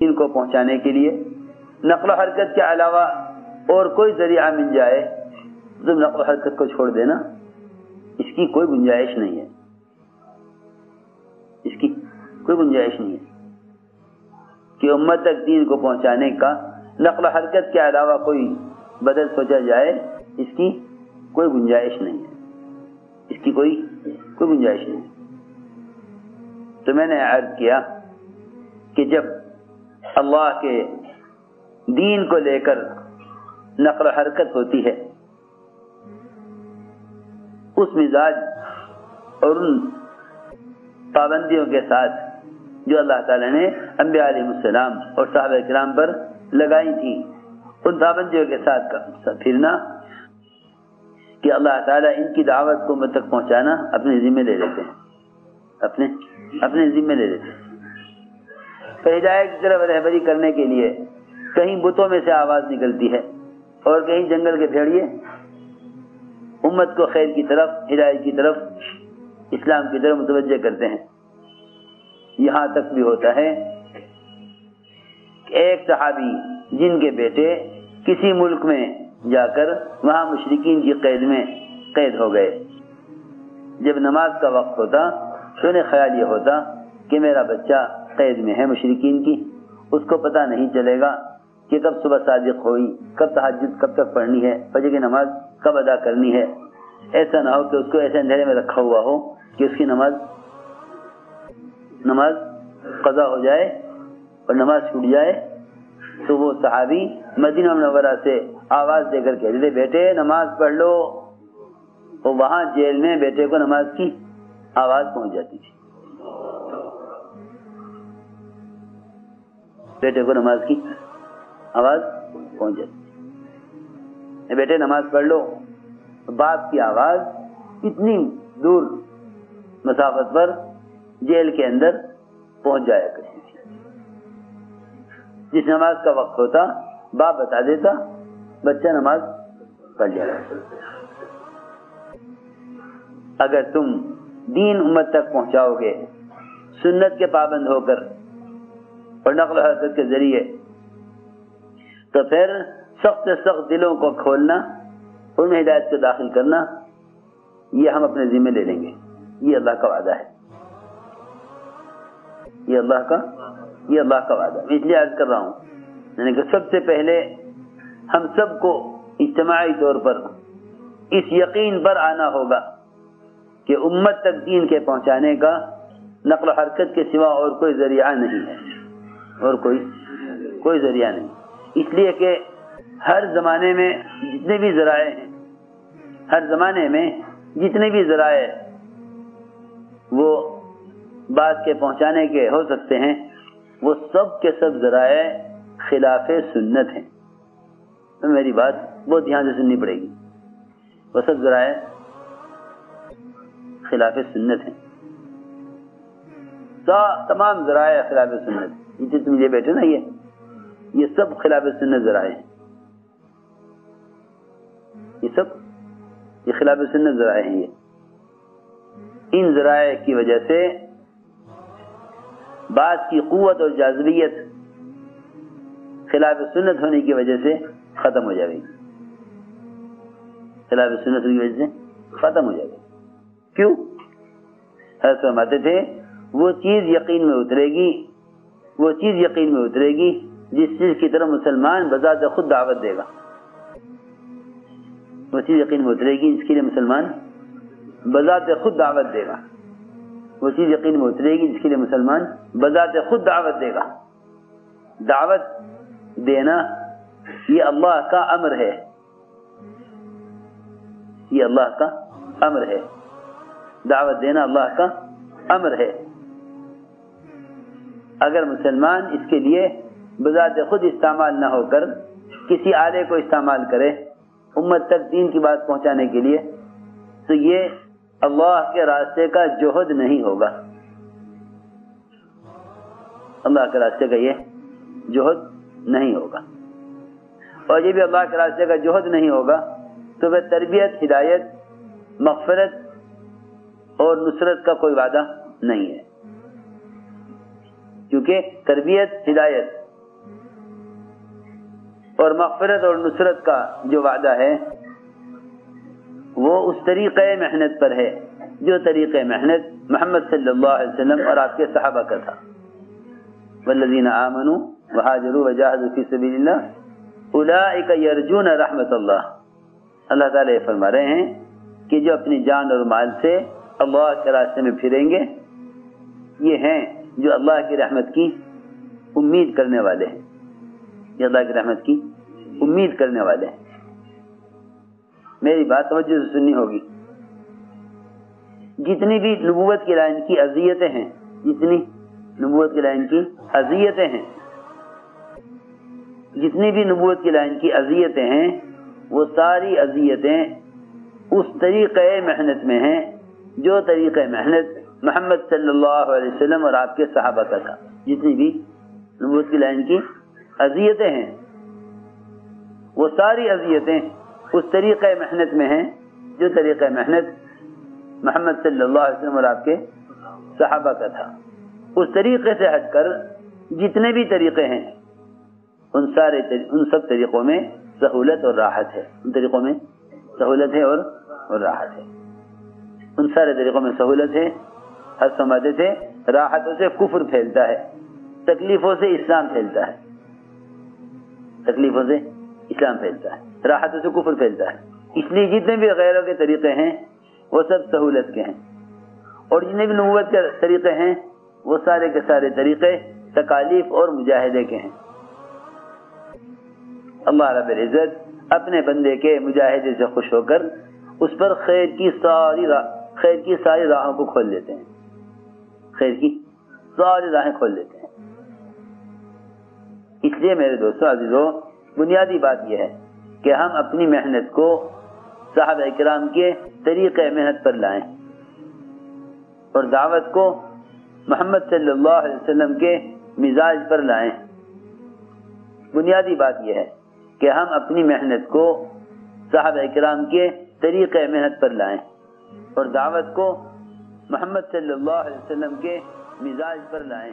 ان کو پہنچانے کے لیے نقل و حرکت کے علاوہ اور کوئی ذریعہ مل جائے تو نقل و حرکت کو چھوڑ دینا، اس کی کوئی گنجائش نہیں ہے، اس کی کوئی گنجائش نہیں ہے کہ امت تک دین کو پہنچانے کا نقل و حرکت کے علاوہ کوئی بدل سوچا جائے، اس کی کوئی گنجائش نہیں ہے، اس کی کوئی گنجائش نہیں۔ تو میں نے عرض کیا کہ جب اللہ کے دین کو لے کر نقل و حرکت ہوتی ہے، اس مزاج اور ان پابندیوں کے ساتھ جو اللہ تعالیٰ نے انبیاء علیہ السلام اور صحابہ کرام پر لگائی تھی، ان پابندیوں کے ساتھ پھرنا کہ اللہ تعالیٰ ان کی دعوت کو امت تک پہنچانا اپنے ذمہ لے لیتے ہیں، اپنے ذمہ لے لیتے ہیں۔ تو ہدایت کی طرف رہبری کرنے کے لیے کہیں بتوں میں سے آواز نکلتی ہے اور کہیں جنگل کے بھیڑیے امت کو خیر کی طرف، ہدایت کی طرف، اسلام کی طرف متوجہ کرتے ہیں۔ یہاں تک بھی ہوتا ہے کہ ایک صحابی جن کے بیٹے کسی ملک میں جا کر وہاں مشرکین کی قید ہو گئے، جب نماز کا وقت ہوتا تو انہیں خیال یہ ہوتا کہ میرا بچہ قید میں ہے مشرکین کی، اس کو پتہ نہیں چلے گا کہ کب صبح صادق ہوئی، کب تہجد کب تک پڑھنی ہے، فجر کی نماز کب ادا کرنی ہے۔ ایسا نہ ہو کہ اس کو ایسے اندھیرے میں رکھا ہوا ہو کہ اس کی نماز قضا ہو جائے اور نماز چھوٹ جائے۔ تو وہ صحابی مدینہ منورہ سے آواز دے کر کہتے تھے بیٹے نماز پڑھ لو، اور وہاں جیل میں بیٹے کو نماز کی آواز پہنچ جاتی تھی، بیٹے کو نماز کی آواز پہنچ جاتی تھی، بیٹے نماز پڑھ لو، باپ کی آواز اتنی دور مسافت پر جیل کے اندر پہنچ جایا کرتی تھی۔ جس نماز کا وقت ہوتا باپ بتا دیتا، بچہ نماز پڑھ جاتا۔ اگر تم دین امت تک پہنچاؤ گے سنت کے پابند ہو کر اور نقل و حرکت کے ذریعے، تو پھر سخت سے سخت دلوں کو کھولنا، ان میں ہدایت کو داخل کرنا، یہ ہم اپنے ذمہ لے لیں گے۔ یہ اللہ کا وعدہ ہے، یہ اللہ کا وعدہ۔ میں اس لیے عرض کر رہا ہوں یعنی کہ سب سے پہلے ہم سب کو اجتماعی طور پر اس یقین پر آنا ہوگا کہ امت تک دین کے پہنچانے کا نقل و حرکت کے سوا اور کوئی ذریعہ نہیں ہے، اور کوئی ذریعہ نہیں۔ اس لیے کہ ہر زمانے میں جتنے بھی ذرائع ہیں، ہر زمانے میں جتنے بھی ذرائع وہ بات کے پہنچانے کے ہو سکتے ہیں، وہ سب کے سب ذرائع خلاف سنت ہیں۔ تو میری بات بہت دھیان سے سننی پڑے گی، وہ سب ذرائع خلاف سنت ہیں، تمام ذرائع خلاف سنت، جتنے تم یہ بیٹھے نا یہ سب خلاف سنت ذرائع ہیں، یہ خلاف سنت ذرائع ہیں۔ ان ذرائع کی وجہ سے بات کی قوت اور جاذبیت خلاف سنت ہونے کی وجہ سے ختم ہو جائے گی، خلاف سنت کی وجہ سے ختم ہو جائے گی۔ کیوں؟ حضرت فرماتے تھے وہ چیز یقین میں اترے گی جس چیز کی طرف مسلمان بذات خود دعوت دے گا، وہ چیز یقین میں اترے گی جس کے لیے مسلمان بذات خود دعوت دے گا، وہ چیز یقین میں اترے گی جس کے لیے مسلمان بذات خود دعوت دے گا۔ دعوت دینا یہ اللہ کا امر ہے، یہ اللہ کا امر ہے، دعوت دینا اللہ کا امر ہے۔ اگر مسلمان اس کے لیے بذات خود استعمال نہ ہو کر کسی آلے کو استعمال کرے امت تک دین کی بات پہنچانے کے لیے، تو یہ اللہ کے راستے کا جوہد نہیں ہوگا، اللہ کے راستے کا یہ جوہد نہیں ہوگا۔ اور یہ بھی اللہ کے راستے کا جوہد نہیں ہوگا تو وہ تربیت، ہدایت، مغفرت اور نصرت کا کوئی وعدہ نہیں ہے، کیونکہ تربیت، ہدایت اور مغفرت اور نصرت کا جو وعدہ ہے وہ اس طریقہ محنت پر ہے جو طریقہ محنت محمد صلی اللہ علیہ وسلم اور آپ کے صحابہ کا تھا. والذین آمنوا وہاجروا وجاہدوا فی سبیل اللہ اولئک یرجون رحمت اللہ. اللہ تعالیٰ یہ فرما رہے ہیں کہ جو اپنی جان اور مال سے اللہ کے راستے میں پھریں گے یہ ہیں جو اللہ کی رحمت کی امید کرنے والے ہیں. یہ اللہ کی رحمت کی امید کرنے والے ہیں. میری بات توجہ سے سننی ہوگی. جتنی بھی نبوت کی لائن کی اذیتیں ہیں جتنی نبوت کی لائن کی اذیتیں ہیں جتنی بھی نبوت کی لائن کی اذیتیں ہیں وہ ساری اذیتیں اس طریقہ محنت میں ہیں جو طریقہ محنت محمد صلی اللہ علیہ وسلم اور آپ کے صحابہ کا تھا. جتنی بھی نبوت کی لائن کی اذیتیں ہیں وہ ساری اذیتیں اس طریقہ محنت میں ہیں جو طریقہ محنت محمد صلی اللہ علیہ وسلم اور آپ کے صحابہ کا تھا. اس طریقے سے ہٹ کر جتنے بھی طریقے ہیں ان سب طریقوں میں سہولت اور راحت ہے. ان طریقوں میں سہولت ہے اور راحت ہے. ان سارے طریقوں میں سہولت ہے. حد سماتے تھے راحتوں سے کفر پھیلتا ہے, تکلیفوں سے اسلام پھیلتا ہے. تکلیفوں سے اسلام پھیلتا ہے, راحتوں سے کفر پھیلتا ہے. اس لیے جتنے بھی غیروں کے طریقے ہیں وہ سب سہولت کے ہیں, اور جتنے بھی نبوت کے طریقے ہیں وہ سارے کے سارے طریقے تکالیف اور مجاہدے کے ہیں. اللہ رب العزت اپنے بندے کے مجاہدے سے خوش ہو کر اس پر خیر کی ساری راہوں کو کھول دیتے ہیں. خیر کی ساری راہیں کھول دیتے ہیں. اس لیے میرے دوستو عزیزو, بنیادی بات یہ ہے کہ ہم اپنی محنت کو صحابہ کرام کے طریقہ محنت پر لائیں اور دعوت کو محمد صلی اللہ علیہ وسلم کے مزاج پر لائیں. بنیادی بات یہ ہے کہ ہم اپنی محنت کو صحابہ کرام کے طریقہ محنت پر لائیں اور دعوت کو محمد صلی اللہ علیہ وسلم کے مزاج پر لائیں.